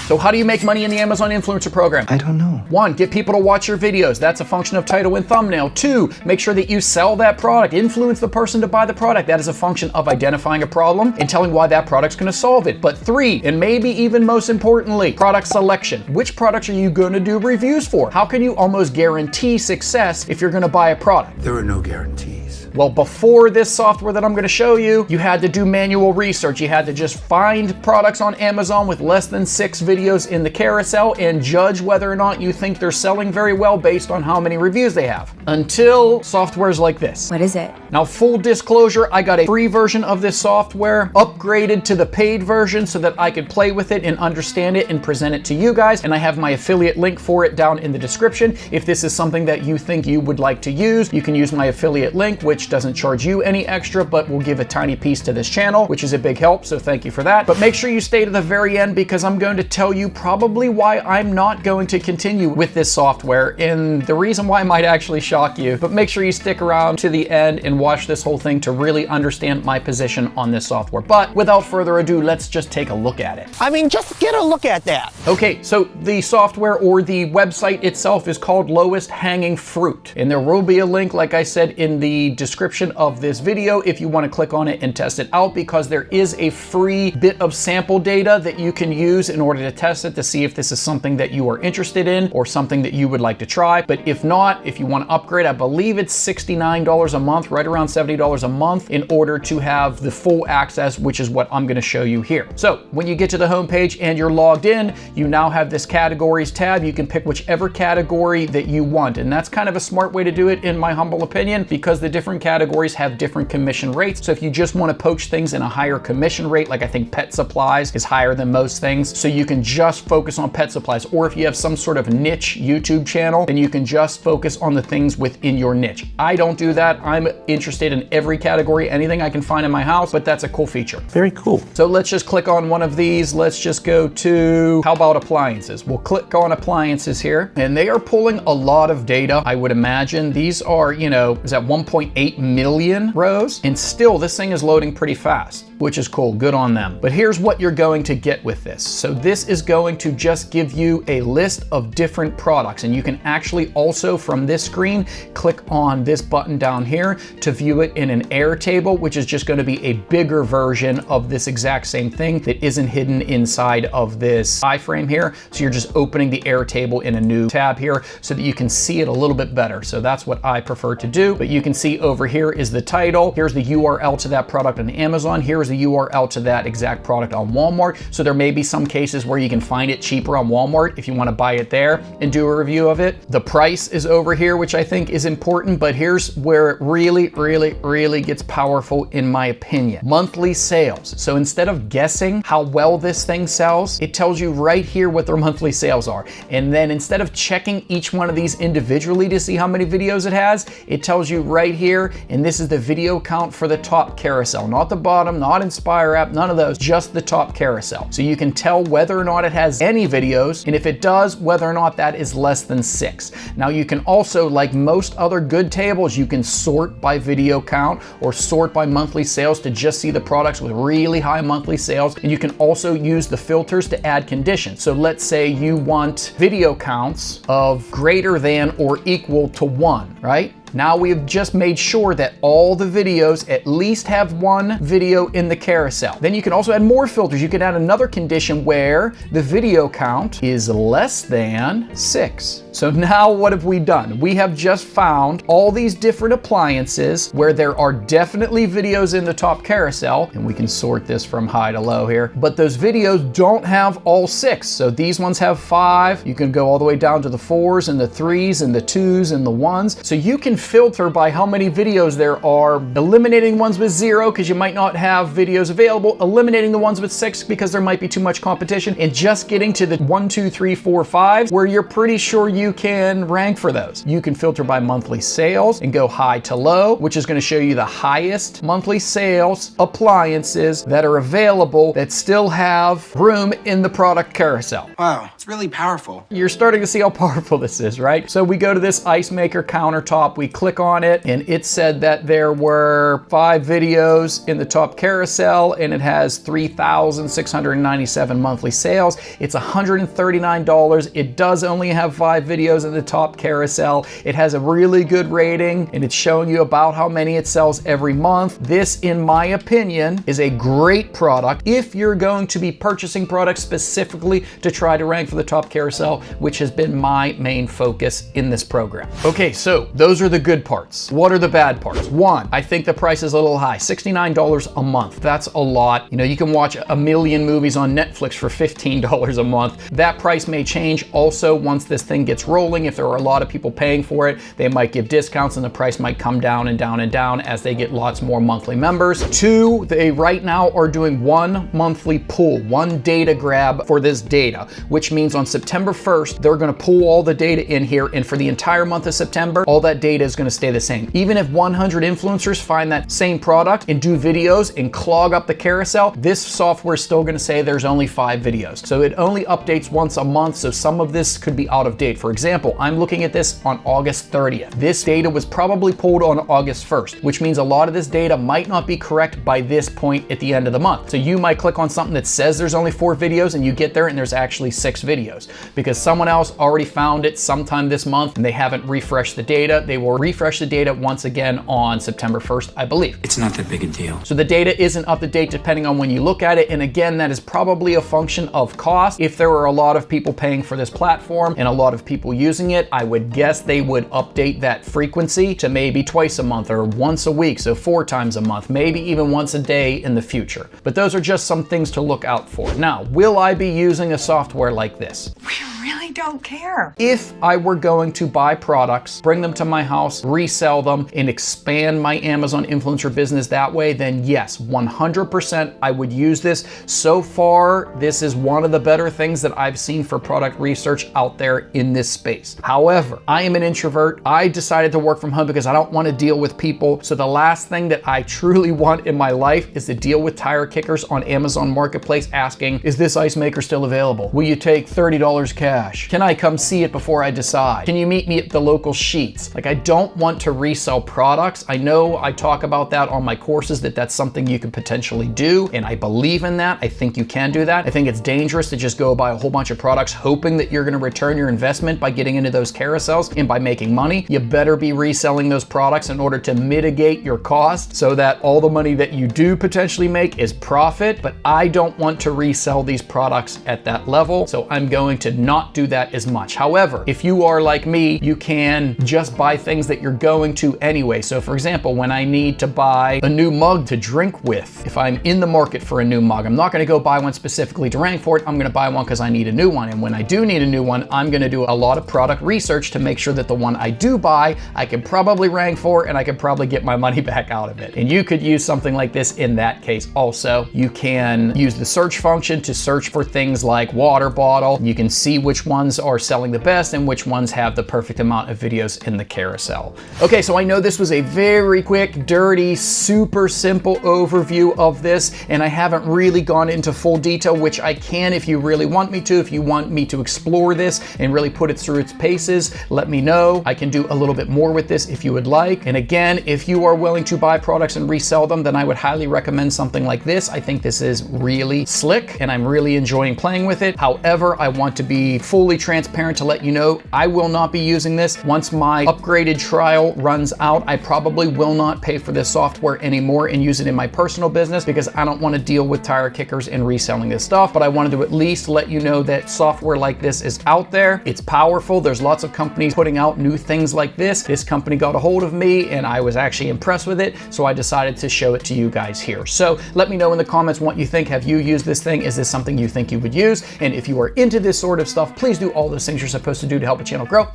So how do you make money in the Amazon Influencer Program? I don't know. 1, get people to watch your videos. That's a function of title and thumbnail. 2, make sure that you sell that product. Influence the person to buy the product. That is a function of identifying a problem and telling why that product's gonna solve it. But 3, and maybe even most importantly, product selection. Which products are you gonna do reviews for? How can you almost guarantee success if you're gonna buy a product? There are no guarantees. Well, before this software that I'm going to show you, you had to do manual research. You had to just find products on Amazon with less than 6 videos in the carousel and judge whether or not you think they're selling very well based on how many reviews they have. Until softwares like this. What is it? Now, full disclosure, I got a free version of this software, upgraded to the paid version so that I could play with it and understand it and present it to you guys. And I have my affiliate link for it down in the description. If this is something that you think you would like to use, you can use my affiliate link, which doesn't charge you any extra, but will give a tiny piece to this channel, which is a big help, so thank you for that. But make sure you stay to the very end because I'm going to tell you probably why I'm not going to continue with this software, and the reason why might actually shock you. But make sure you stick around to the end and watch this whole thing to really understand my position on this software. But without further ado, let's just take a look at it. I mean, just get a look at that. Okay, so the software or the website itself is called Lowest Hanging Fruit, and there will be a link, like I said, in the description of this video if you want to click on it and test it out, because there is a free bit of sample data that you can use in order to test it to see if this is something that you are interested in or something that you would like to try. But if not, if you want to upgrade, I believe it's $69 a month, right around $70 a month, in order to have the full access, which is what I'm going to show you here. So when you get to the home page and you're logged in, you now have this categories tab. You can pick whichever category that you want, and that's kind of a smart way to do it in my humble opinion, because the different categories have different commission rates. So if you just want to poach things in a higher commission rate, like I think pet supplies is higher than most things, so you can just focus on pet supplies. Or if you have some sort of niche YouTube channel, then you can just focus on the things within your niche. I don't do that. I'm interested in every category, anything I can find in my house, but that's a cool feature. Very cool. So let's just click on one of these. Let's just go to, how about appliances? We'll click on appliances here, and they are pulling a lot of data, I would imagine. These are, you know, is that 1.8 million rows? And still, this thing is loading pretty fast, which is cool. Good on them. But here's what you're going to get with this. So this is going to just give you a list of different products, and you can actually also from this screen click on this button down here to view it in an Airtable, which is just going to be a bigger version of this exact same thing that isn't hidden inside of this iframe here. So you're just opening the Airtable in a new tab here so that you can see it a little bit better. So that's what I prefer to do. But you can see over here is the title. Here's the URL to that product on Amazon. Here's the URL to that exact product on Walmart. So there may be some cases where you can find it cheaper on Walmart if you want to buy it there and do a review of it. The price is over here, which I think is important, but here's where it really gets powerful in my opinion. Monthly sales. So instead of guessing how well this thing sells, it tells you right here what their monthly sales are. And then instead of checking each one of these individually to see how many videos it has, it tells you right here, and this is the video count for the top carousel, not the bottom, not Inspire app, none of those, just the top carousel. So you can tell whether or not it has any videos, and if it does, whether or not that is less than 6. Now you can also, like most other good tables, you can sort by video count or sort by monthly sales to just see the products with really high monthly sales. And you can also use the filters to add conditions. So let's say you want video counts of greater than or equal to 1, right? Now we have just made sure that all the videos at least have 1 video in the carousel. Then you can also add more filters. You can add another condition where the video count is less than 6. So now what have we done? We have just found all these different appliances where there are definitely videos in the top carousel, and we can sort this from high to low here, but those videos don't have all 6. So these ones have 5. You can go all the way down to the 4s and the 3s and the 2s and the 1s. So you can filter by how many videos there are, eliminating ones with 0 because you might not have videos available, eliminating the ones with 6 because there might be too much competition, and just getting to the 1, 2, 3, 4, 5 where you're pretty sure you can rank for those. You can filter by monthly sales and go high to low, which is going to show you the highest monthly sales appliances that are available that still have room in the product carousel. Wow, it's really powerful. You're starting to see how powerful this is, right? So we go to this ice maker countertop, we we click on it, and it said that there were 5 videos in the top carousel, and it has 3,697 monthly sales. It's $139. It does only have 5 videos in the top carousel. It has a really good rating, and it's showing you about how many it sells every month. This, in my opinion, is a great product if you're going to be purchasing products specifically to try to rank for the top carousel, which has been my main focus in this program. Okay, so those are the good parts. What are the bad parts? One, I think the price is a little high. $69 a month. That's a lot. You know, you can watch a million movies on Netflix for $15 a month. That price may change also once this thing gets rolling. If there are a lot of people paying for it, they might give discounts and the price might come down and down and down as they get lots more monthly members. Two, they right now are doing one monthly pull, one data grab for this data, which means on September 1st, they're gonna pull all the data in here, and for the entire month of September, all that data is gonna stay the same. Even if 100 influencers find that same product and do videos and clog up the carousel, this software is still gonna say there's only 5 videos. So it only updates once a month, so some of this could be out of date. For example, I'm looking at this on August 30th. This data was probably pulled on August 1st, which means a lot of this data might not be correct by this point at the end of the month. So you might click on something that says there's only 4 videos and you get there and there's actually 6 videos because someone else already found it sometime this month and they haven't refreshed the data. They will refresh the data once again on September 1st, I believe. It's not that big a deal. So the data isn't up to date depending on when you look at it. And again, that is probably a function of cost. If there were a lot of people paying for this platform and a lot of people using it, I would guess they would update that frequency to maybe twice a month or once a week. So 4 times a month, maybe even once a day in the future. But those are just some things to look out for. Now, will I be using a software like this? We really don't care. If I were going to buy products, bring them to my house, resell them, and expand my Amazon influencer business that way, then yes, 100% I would use this. So far, this is one of the better things that I've seen for product research out there in this space. However, I am an introvert. I decided to work from home because I don't want to deal with people. So the last thing that I truly want in my life is to deal with tire kickers on Amazon Marketplace asking, is this ice maker still available? Will you take $30 cash? Can I come see it before I decide? Can you meet me at the local Sheetz? Like, I don't want to resell products. I know I talk about that on my courses, that that's something you could potentially do, and I believe in that. I think you can do that. I think it's dangerous to just go buy a whole bunch of products hoping that you're gonna return your investment by getting into those carousels and by making money. You better be reselling those products in order to mitigate your cost so that all the money that you do potentially make is profit, but I don't want to resell these products at that level, so I'm going to not do that as much. However, if you are like me, you can just buy things that you're going to anyway. So for example, when I need to buy a new mug to drink with, if I'm in the market for a new mug, I'm not gonna go buy one specifically to rank for it. I'm gonna buy one because I need a new one. And when I do need a new one, I'm gonna do a lot of product research to make sure that the one I do buy, I can probably rank for and I can probably get my money back out of it. And you could use something like this in that case also. You can use the search function to search for things like water bottle. You can see which ones are selling the best and which ones have the perfect amount of videos in the carousel. Okay, so I know this was a very quick, dirty, super simple overview of this, and I haven't really gone into full detail, which I can if you really want me to. If you want me to explore this and really put it through its paces, let me know. I can do a little bit more with this if you would like. And again, if you are willing to buy products and resell them, then I would highly recommend something like this. I think this is really slick and I'm really enjoying playing with it. However, I want to be fully transparent to let you know I will not be using this. Once my upgraded trial runs out, I probably will not pay for this software anymore and use it in my personal business because I don't want to deal with tire kickers and reselling this stuff. But I wanted to at least let you know that software like this is out there. It's powerful. There's lots of companies putting out new things like this. This company got a hold of me and I was actually impressed with it. So I decided to show it to you guys here. So let me know in the comments what you think. Have you used this thing? Is this something you think you would use? And if you are into this sort of stuff, please do all those things you're supposed to do to help a channel grow.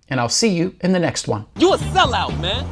And I'll see you in the next one. You a sellout, man.